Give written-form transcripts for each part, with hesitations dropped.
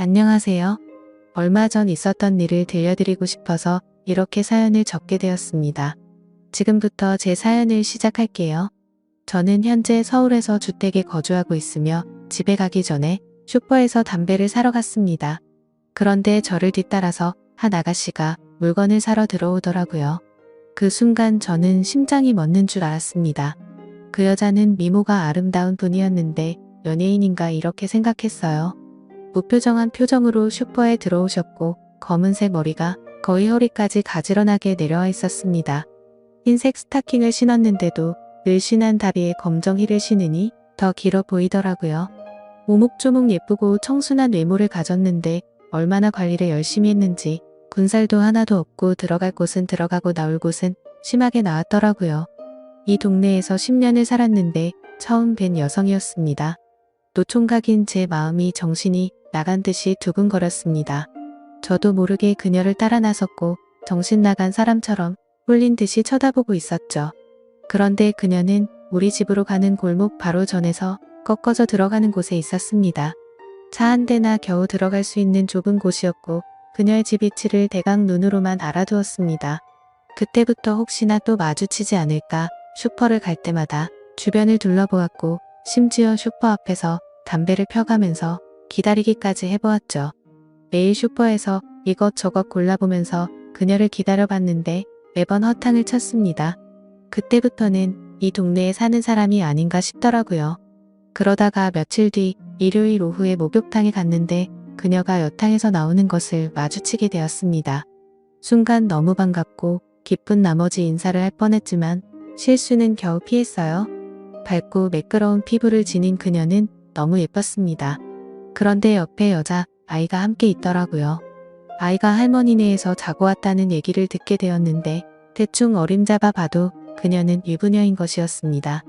안녕하세요. 얼마 전 있었던 일을 들려드리고 싶어서 이렇게 사연을 적게 되었습니다. 지금부터 제 사연을 시작할게요. 저는 현재 서울에서 주택에 거주하고 있으며 집에 가기 전에 슈퍼에서 담배를 사러 갔습니다. 그런데 저를 뒤따라서 한 아가씨가 물건을 사러 들어오더라고요. 그 순간 저는 심장이 멎는 줄 알았습니다. 그 여자는 미모가 아름다운 분이었는데 연예인인가 이렇게 생각했어요. 무표정한 표정으로 슈퍼에 들어오셨고 검은색 머리가 거의 허리까지 가지런하게 내려와 있었습니다. 흰색 스타킹을 신었는데도 늘씬한 다리에 검정 힐을 신으니 더 길어 보이더라고요. 오목조목 예쁘고 청순한 외모를 가졌는데 얼마나 관리를 열심히 했는지 군살도 하나도 없고 들어갈 곳은 들어가고 나올 곳은 심하게 나왔더라고요. 이 동네에서 10년을 살았는데 처음 뵌 여성이었습니다. 노총각인 제 마음이 정신이 나간 듯이 두근거렸습니다. 저도 모르게 그녀를 따라 나섰고 정신 나간 사람처럼 홀린 듯이 쳐다보고 있었죠. 그런데 그녀는 우리 집으로 가는 골목 바로 전에서 꺾어져 들어가는 곳에 있었습니다. 차 한 대나 겨우 들어갈 수 있는 좁은 곳이었고 그녀의 집 위치를 대강 눈으로만 알아두었습니다. 그때부터 혹시나 또 마주치지 않을까 슈퍼를 갈 때마다 주변을 둘러보았고 심지어 슈퍼 앞에서 담배를 펴가면서 기다리기까지 해보았죠. 매일 슈퍼에서 이것저것 골라보면서 그녀를 기다려봤는데 매번 허탕을 쳤습니다. 그때부터는 이 동네에 사는 사람이 아닌가 싶더라고요. 그러다가 며칠 뒤 일요일 오후에 목욕탕에 갔는데 그녀가 여탕에서 나오는 것을 마주치게 되었습니다. 순간 너무 반갑고 기쁜 나머지 인사를 할 뻔했지만 실수는 겨우 피했어요. 밝고 매끄러운 피부를 지닌 그녀는 너무 예뻤습니다. 그런데 옆에 여자 아이가 함께 있더라고요. 아이가 할머니네에서 자고 왔다는 얘기를 듣게 되었는데 대충 어림잡아 봐도 그녀는 유부녀인 것이었습니다.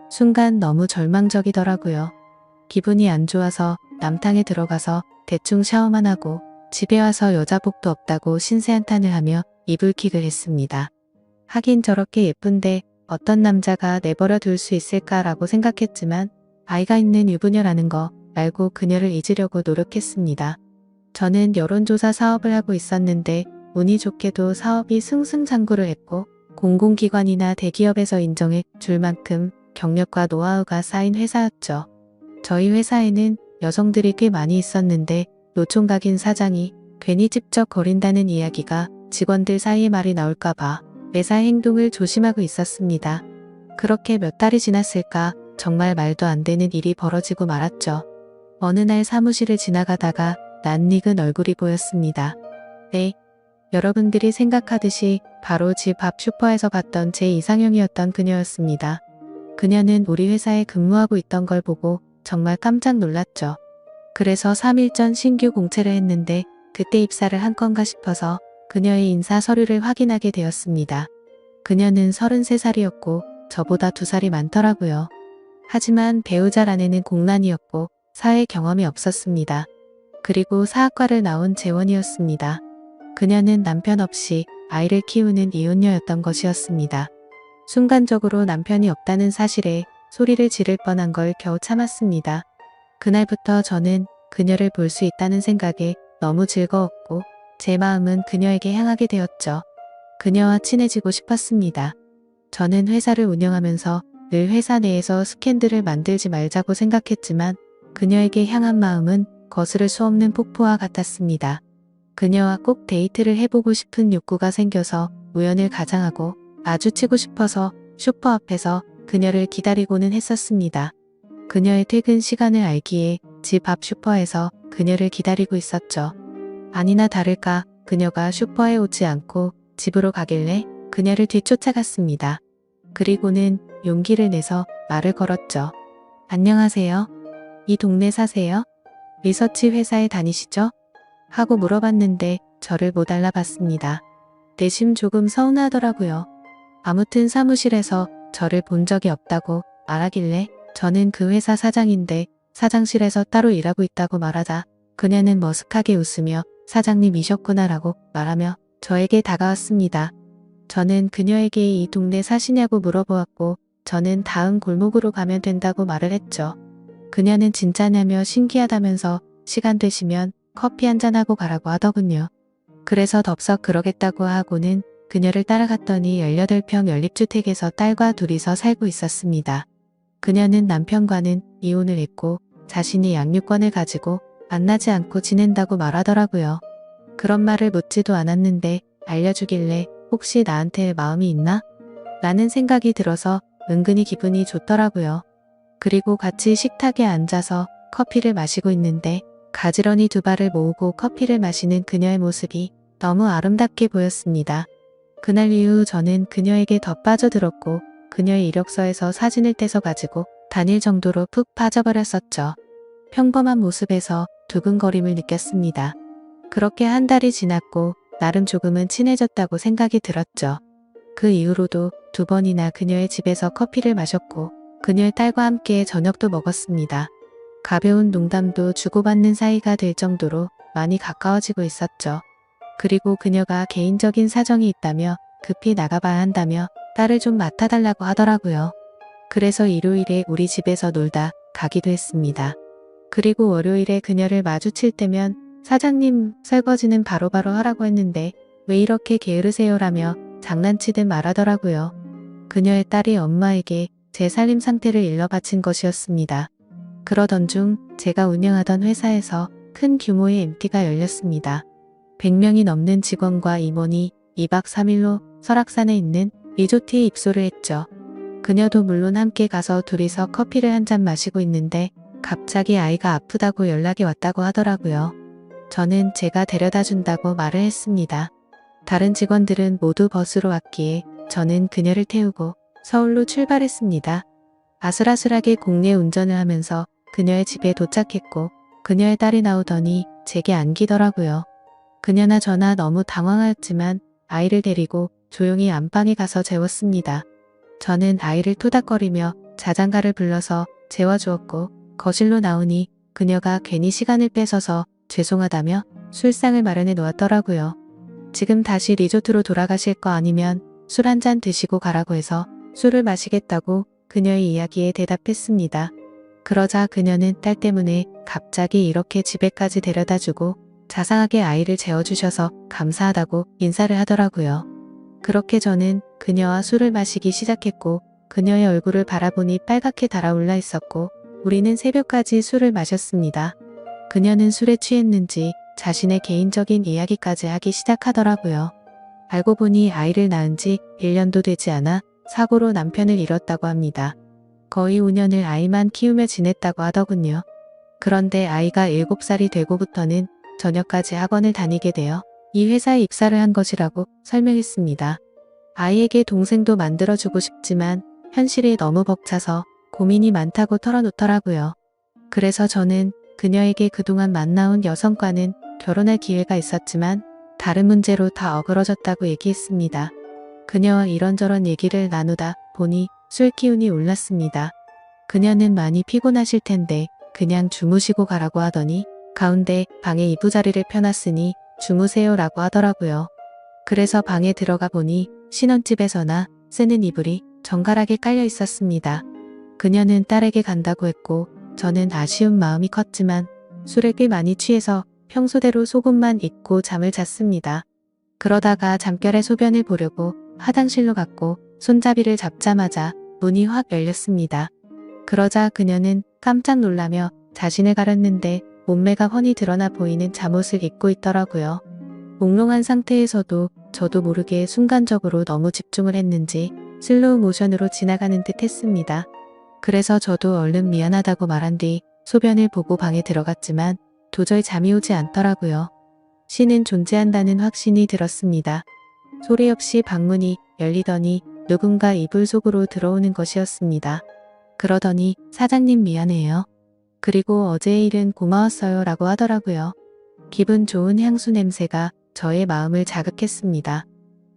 순간 너무 절망적이더라고요. 기분이 안 좋아서 남탕에 들어가서 대충 샤워만 하고 집에 와서 여자복도 없다고 신세한탄을 하며 이불킥을 했습니다. 하긴 저렇게 예쁜데 어떤 남자가 내버려 둘 수 있을까라고 생각했지만 아이가 있는 유부녀라는 거 알고 그녀를 잊으려고 노력했습니다. 저는 여론조사 사업을 하고 있었는데 운이 좋게도 사업이 승승장구를 했고 공공기관이나 대기업에서 인정해 줄 만큼 경력과 노하우가 쌓인 회사였죠. 저희 회사에는 여성들이 꽤 많이 있었는데 노총각인 사장이 괜히 찝쩍거린다는 이야기가 직원들 사이에 말이 나올까봐 매사에 행동을 조심하고 있었습니다. 그렇게 몇 달이 지났을까 정말 말도 안 되는 일이 벌어지고 말았죠. 어느 날 사무실을 지나가다가 낯익은 얼굴이 보였습니다. 네, 여러분들이 생각하듯이 바로 집 앞 슈퍼에서 봤던 제 이상형이었던 그녀였습니다. 그녀는 우리 회사에 근무하고 있던 걸 보고 정말 깜짝 놀랐죠. 그래서 3일 전 신규 공채를 했는데 그때 입사를 한 건가 싶어서 그녀의 인사 서류를 확인하게 되었습니다. 그녀는 33살이었고 저보다 2살이 많더라고요. 하지만 배우자라내는 공란이었고 사회 경험이 없었습니다. 그리고 사학과를 나온 재원이었습니다. 그녀는 남편 없이 아이를 키우는 이혼녀였던 것이었습니다. 순간적으로 남편이 없다는 사실에 소리를 지를 뻔한 걸 겨우 참았습니다. 그날부터 저는 그녀를 볼 수 있다는 생각에 너무 즐거웠고 제 마음은 그녀에게 향하게 되었죠. 그녀와 친해지고 싶었습니다. 저는 회사를 운영하면서 늘 회사 내에서 스캔들을 만들지 말자고 생각했지만 그녀에게 향한 마음은 거스를 수 없는 폭포와 같았습니다. 그녀와 꼭 데이트를 해보고 싶은 욕구가 생겨서 우연을 가장하고 마주치고 싶어서 슈퍼 앞에서 그녀를 기다리고는 했었습니다. 그녀의 퇴근 시간을 알기에 집 앞 슈퍼에서 그녀를 기다리고 있었죠. 아니나 다를까 그녀가 슈퍼에 오지 않고 집으로 가길래 그녀를 뒤쫓아갔습니다. 그리고는 용기를 내서 말을 걸었죠. 안녕하세요. 이 동네 사세요? 리서치 회사에 다니시죠? 하고 물어봤는데 저를 못 알아봤습니다. 내심 조금 서운하더라고요. 아무튼 사무실에서 저를 본 적이 없다고 말하길래 저는 그 회사 사장인데 사장실에서 따로 일하고 있다고 말하자 그녀는 머쓱하게 웃으며 사장님이셨구나라고 말하며 저에게 다가왔습니다. 저는 그녀에게 이 동네 사시냐고 물어보았고 저는 다음 골목으로 가면 된다고 말을 했죠. 그녀는 진짜냐며 신기하다면서 시간 되시면 커피 한잔하고 가라고 하더군요. 그래서 덥석 그러겠다고 하고는 그녀를 따라갔더니 18평 연립주택에서 딸과 둘이서 살고 있었습니다. 그녀는 남편과는 이혼을 했고 자신이 양육권을 가지고 만나지 않고 지낸다고 말하더라고요. 그런 말을 묻지도 않았는데 알려주길래 혹시 나한테 마음이 있나? 라는 생각이 들어서 은근히 기분이 좋더라고요. 그리고 같이 식탁에 앉아서 커피를 마시고 있는데 가지런히 두 발을 모으고 커피를 마시는 그녀의 모습이 너무 아름답게 보였습니다. 그날 이후 저는 그녀에게 더 빠져들었고 그녀의 이력서에서 사진을 떼서 가지고 다닐 정도로 푹 빠져버렸었죠. 평범한 모습에서 두근거림을 느꼈습니다. 그렇게 한 달이 지났고 나름 조금은 친해졌다고 생각이 들었죠. 그 이후로도 2번이나 그녀의 집에서 커피를 마셨고 그녀의 딸과 함께 저녁도 먹었습니다. 가벼운 농담도 주고받는 사이가 될 정도로 많이 가까워지고 있었죠. 그리고 그녀가 개인적인 사정이 있다며 급히 나가봐야 한다며 딸을 좀 맡아달라고 하더라고요. 그래서 일요일에 우리 집에서 놀다 가기도 했습니다. 그리고 월요일에 그녀를 마주칠 때면 사장님 설거지는 바로바로 하라고 했는데 왜 이렇게 게으르세요라며 장난치듯 말하더라고요. 그녀의 딸이 엄마에게 제 살림 상태를 일러 바친 것이었습니다. 그러던 중 제가 운영하던 회사에서 큰 규모의 MT가 열렸습니다. 100명이 넘는 직원과 임원이 2박 3일로 설악산에 있는 리조트에 입소를 했죠. 그녀도 물론 함께 가서 둘이서 커피를 한 잔 마시고 있는데 갑자기 아이가 아프다고 연락이 왔다고 하더라고요. 저는 제가 데려다 준다고 말을 했습니다. 다른 직원들은 모두 버스로 왔기에 저는 그녀를 태우고 서울로 출발했습니다. 아슬아슬하게 국내 운전을 하면서 그녀의 집에 도착했고 그녀의 딸이 나오더니 제게 안기더라고요. 그녀나 저나 너무 당황하였지만 아이를 데리고 조용히 안방에 가서 재웠습니다. 저는 아이를 토닥거리며 자장가를 불러서 재워주었고 거실로 나오니 그녀가 괜히 시간을 뺏어서 죄송하다며 술상을 마련해 놓았더라고요. 지금 다시 리조트로 돌아가실 거 아니면 술 한 잔 드시고 가라고 해서 술을 마시겠다고 그녀의 이야기에 대답했습니다. 그러자 그녀는 딸 때문에 갑자기 이렇게 집에까지 데려다주고 자상하게 아이를 재워주셔서 감사하다고 인사를 하더라고요. 그렇게 저는 그녀와 술을 마시기 시작했고 그녀의 얼굴을 바라보니 빨갛게 달아올라 있었고 우리는 새벽까지 술을 마셨습니다. 그녀는 술에 취했는지 자신의 개인적인 이야기까지 하기 시작하더라고요. 알고 보니 아이를 낳은 지 1년도 되지 않아 사고로 남편을 잃었다고 합니다. 거의 5년을 아이만 키우며 지냈다고 하더군요. 그런데 아이가 7살이 되고부터는 저녁까지 학원을 다니게 되어 이 회사에 입사를 한 것이라고 설명했습니다. 아이에게 동생도 만들어주고 싶지만 현실이 너무 벅차서 고민이 많다고 털어놓더라고요. 그래서 저는 그녀에게 그동안 만나온 여성과는 결혼할 기회가 있었지만 다른 문제로 다 어그러졌다고 얘기했습니다. 그녀와 이런저런 얘기를 나누다 보니 술 기운이 올랐습니다. 그녀는 많이 피곤하실 텐데 그냥 주무시고 가라고 하더니 가운데 방에 이부자리를 펴놨으니 주무세요라고 하더라고요. 그래서 방에 들어가 보니 신혼집에서나 쓰는 이불이 정갈하게 깔려 있었습니다. 그녀는 딸에게 간다고 했고 저는 아쉬운 마음이 컸지만 술에 꽤 많이 취해서 평소대로 속옷만 입고 잠을 잤습니다. 그러다가 잠결에 소변을 보려고 화장실로 갔고 손잡이를 잡자마자 문이 확 열렸습니다. 그러자 그녀는 깜짝 놀라며 자신을 가렸는데 몸매가 훤히 드러나 보이는 잠옷을 입고 있더라고요. 몽롱한 상태에서도 저도 모르게 순간적으로 너무 집중을 했는지 슬로우 모션으로 지나가는 듯 했습니다. 그래서 저도 얼른 미안하다고 말한 뒤 소변을 보고 방에 들어갔지만 도저히 잠이 오지 않더라고요. 신은 존재한다는 확신이 들었습니다. 소리 없이 방문이 열리더니 누군가 이불 속으로 들어오는 것이었습니다. 그러더니 사장님 미안해요. 그리고 어제의 일은 고마웠어요 라고 하더라고요. 기분 좋은 향수 냄새가 저의 마음을 자극했습니다.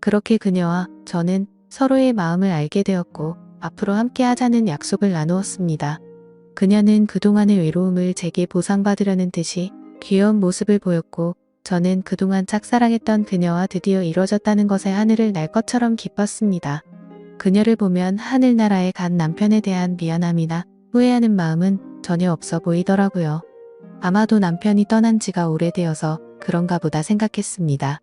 그렇게 그녀와 저는 서로의 마음을 알게 되었고 앞으로 함께 하자는 약속을 나누었습니다. 그녀는 그동안의 외로움을 제게 보상받으려는 듯이 귀여운 모습을 보였고 저는 그동안 짝사랑했던 그녀와 드디어 이루어졌다는 것에 하늘을 날 것처럼 기뻤습니다. 그녀를 보면 하늘나라에 간 남편에 대한 미안함이나 후회하는 마음은 전혀 없어 보이더라고요. 아마도 남편이 떠난 지가 오래되어서 그런가 보다 생각했습니다.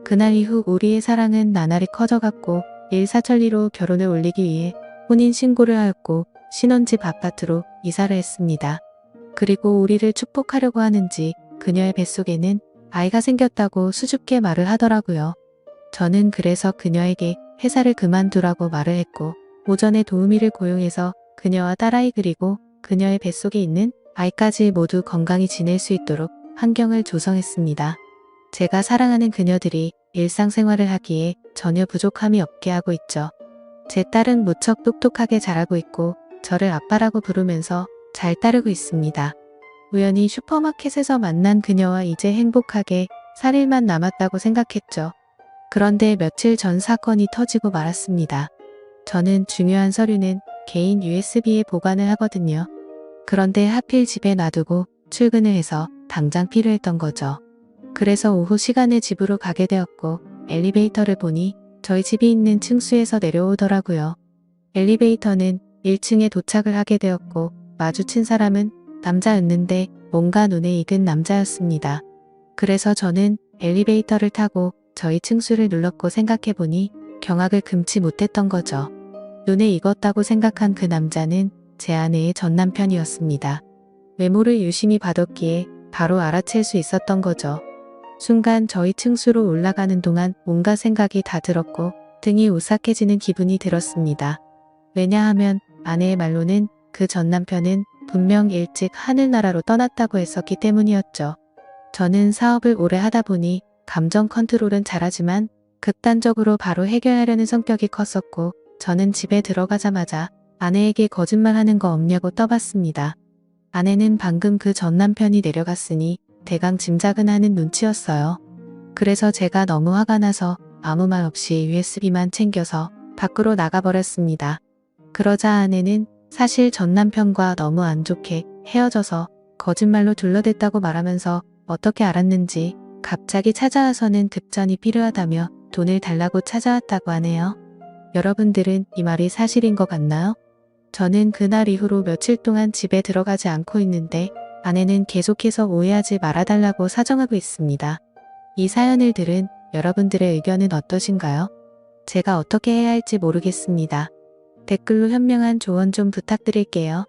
그날 이후 우리의 사랑은 나날이 커져갔고 일사천리로 결혼을 올리기 위해 혼인신고를 하였고 신혼집 아파트로 이사를 했습니다. 그리고 우리를 축복하려고 하는지 그녀의 뱃속에는 아이가 생겼다고 수줍게 말을 하더라고요. 저는 그래서 그녀에게 회사를 그만두라고 말을 했고 오전에 도우미를 고용해서 그녀와 딸아이 그리고 그녀의 뱃속에 있는 아이까지 모두 건강히 지낼 수 있도록 환경을 조성했습니다. 제가 사랑하는 그녀들이 일상생활을 하기에 전혀 부족함이 없게 하고 있죠. 제 딸은 무척 똑똑하게 자라고 있고 저를 아빠라고 부르면서 잘 따르고 있습니다. 우연히 슈퍼마켓에서 만난 그녀와 이제 행복하게 살 일만 남았다고 생각했죠. 그런데 며칠 전 사건이 터지고 말았습니다. 저는 중요한 서류는 개인 USB에 보관을 하거든요. 그런데 하필 집에 놔두고 출근을 해서 당장 필요했던 거죠. 그래서 오후 시간에 집으로 가게 되었고 엘리베이터를 보니 저희 집이 있는 층수에서 내려오더라고요. 엘리베이터는 1층에 도착을 하게 되었고 마주친 사람은 남자였는데 뭔가 눈에 익은 남자였습니다. 그래서 저는 엘리베이터를 타고 저희 층수를 눌렀고 생각해보니 경악을 금치 못했던 거죠. 눈에 익었다고 생각한 그 남자는 제 아내의 전 남편이었습니다. 외모를 유심히 봐뒀기에 바로 알아챌 수 있었던 거죠. 순간 저희 층수로 올라가는 동안 온갖 생각이 다 들었고 등이 오싹해지는 기분이 들었습니다. 왜냐하면 아내의 말로는 그 전 남편은 분명 일찍 하늘나라로 떠났다고 했었기 때문이었죠. 저는 사업을 오래 하다 보니 감정 컨트롤은 잘하지만 극단적으로 바로 해결하려는 성격이 컸었고 저는 집에 들어가자마자 아내에게 거짓말하는 거 없냐고 떠봤습니다. 아내는 방금 그 전 남편이 내려갔으니 대강 짐작은 하는 눈치였어요. 그래서 제가 너무 화가 나서 아무 말 없이 USB만 챙겨서 밖으로 나가버렸습니다. 그러자 아내는 사실 전 남편과 너무 안 좋게 헤어져서 거짓말로 둘러댔다고 말하면서 어떻게 알았는지 갑자기 찾아와서는 급전이 필요하다며 돈을 달라고 찾아왔다고 하네요. 여러분들은 이 말이 사실인 것 같나요? 저는 그날 이후로 며칠 동안 집에 들어가지 않고 있는데 아내는 계속해서 오해하지 말아달라고 사정하고 있습니다. 이 사연을 들은 여러분들의 의견은 어떠신가요? 제가 어떻게 해야 할지 모르겠습니다. 댓글로 현명한 조언 좀 부탁드릴게요.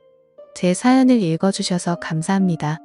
제 사연을 읽어주셔서 감사합니다.